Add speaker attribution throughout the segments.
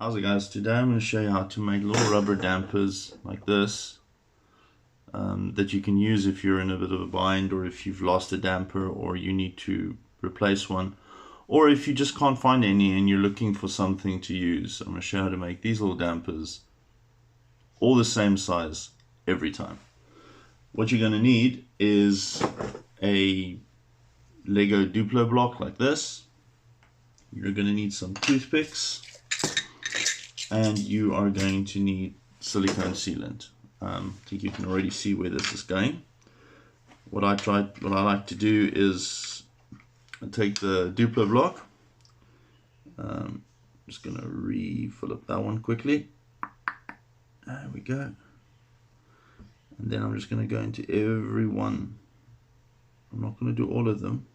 Speaker 1: How's it, guys? Today I'm going to show you how to make little rubber dampers like this that you can use if you're in a bit of a bind, or if you've lost a damper or you need to replace one, or if you just can't find any and you're looking for something to use. I'm going to show you how to make these little dampers all the same size every time. What you're going to need is a LEGO Duplo block like this. You're going to need some toothpicks, and you are going to need silicone sealant. I think you can already see where this is going. What I like to do is take the Duplo block. I'm just going to refill up that one quickly. There we go. And then I'm just going to go into every one. I'm not going to do all of them.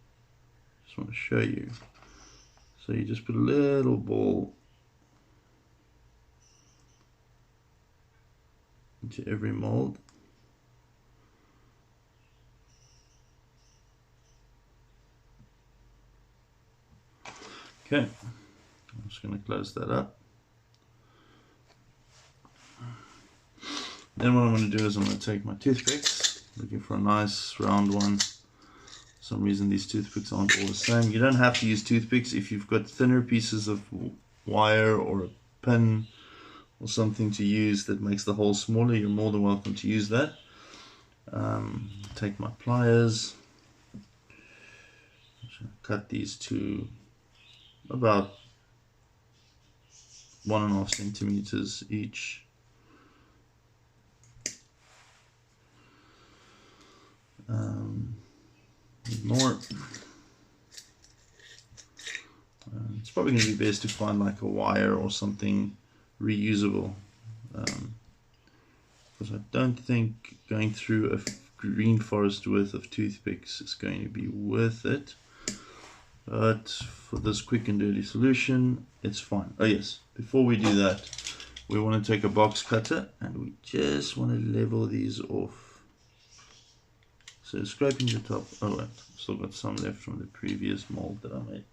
Speaker 1: Just want to show you. So you just put a little ball into every mold. Okay, I'm just going to close that up. Then what I'm going to do is I'm going to take my toothpicks, looking for a nice round one. For some reason these toothpicks aren't all the same. You don't have to use toothpicks. If you've got thinner pieces of wire or a pin or something to use that makes the hole smaller, you're more than welcome to use that. Take my pliers, cut these to about 1.5 centimeters each. More. It's probably going to be best to find like a wire or something reusable, because I don't think going through a green forest worth of toothpicks is going to be worth it. But for this quick and dirty solution, it's fine. Oh yes, before we do that, we want to take a box cutter and we just want to level these off. So scraping the top. Oh wait, still got some left from the previous mold that I made.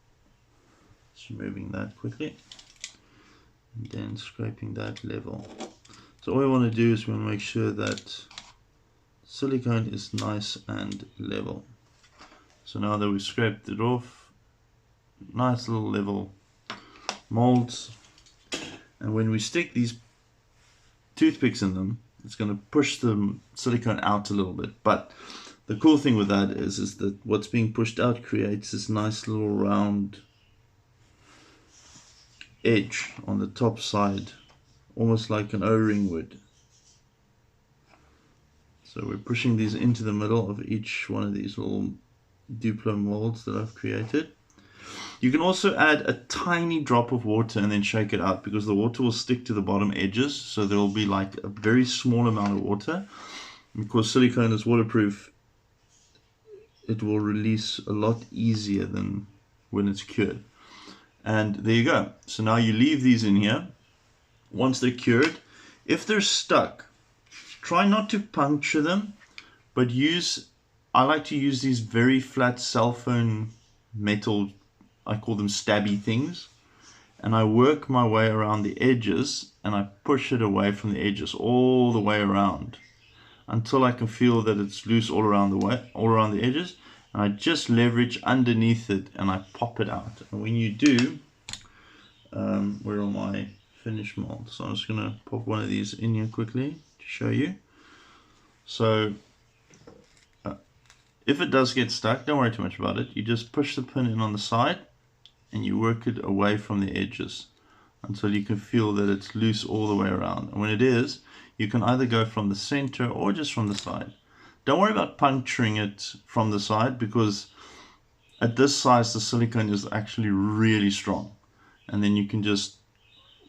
Speaker 1: Just removing that quickly, and then scraping that level. So all we want to do is we want to make sure that silicone is nice and level. So now that we've scraped it off, nice little level molds, and when we stick these toothpicks in them, it's going to push the silicone out a little bit. But the cool thing with that is that what's being pushed out creates this nice little round edge on the top side, almost like an O-ring would. So we're pushing these into the middle of each one of these little Duplo molds that I've created. You can also add a tiny drop of water and then shake it out, because the water will stick to the bottom edges, so there will be like a very small amount of water. Because silicone is waterproof, it will release a lot easier than when it's cured. And there you go. So now you leave these in here. Once they're cured, if they're stuck, try not to puncture them, but I like to use these very flat cell phone metal, I call them stabby things, and I work my way around the edges and I push it away from the edges all the way around until I can feel that it's loose all around the edges, and I just leverage underneath it and I pop it out. And when you do, where are my finished molds? So I'm just going to pop one of these in here quickly to show you. So if it does get stuck, don't worry too much about it. You just push the pin in on the side and you work it away from the edges until you can feel that it's loose all the way around. And when it is, you can either go from the center or just from the side. Don't worry about puncturing it from the side, because at this size the silicone is actually really strong, and then you can just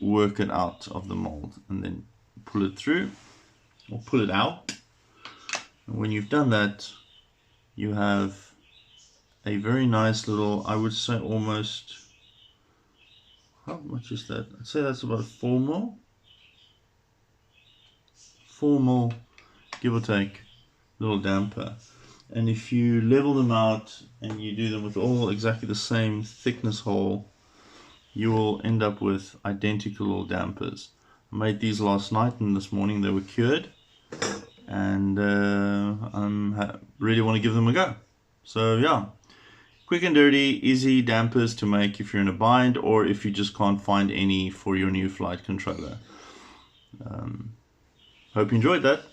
Speaker 1: work it out of the mold and then pull it through or pull it out. And when you've done that, you have a very nice little, I would say almost, how much is that? I'd say that's about 4 mil, give or take, little damper. And if you level them out and you do them with all exactly the same thickness hole, you will end up with identical little dampers. I made these last night, and this morning they were cured, and I really want to give them a go. So yeah, quick and dirty, easy dampers to make if you're in a bind, or if you just can't find any for your new flight controller. Hope you enjoyed that.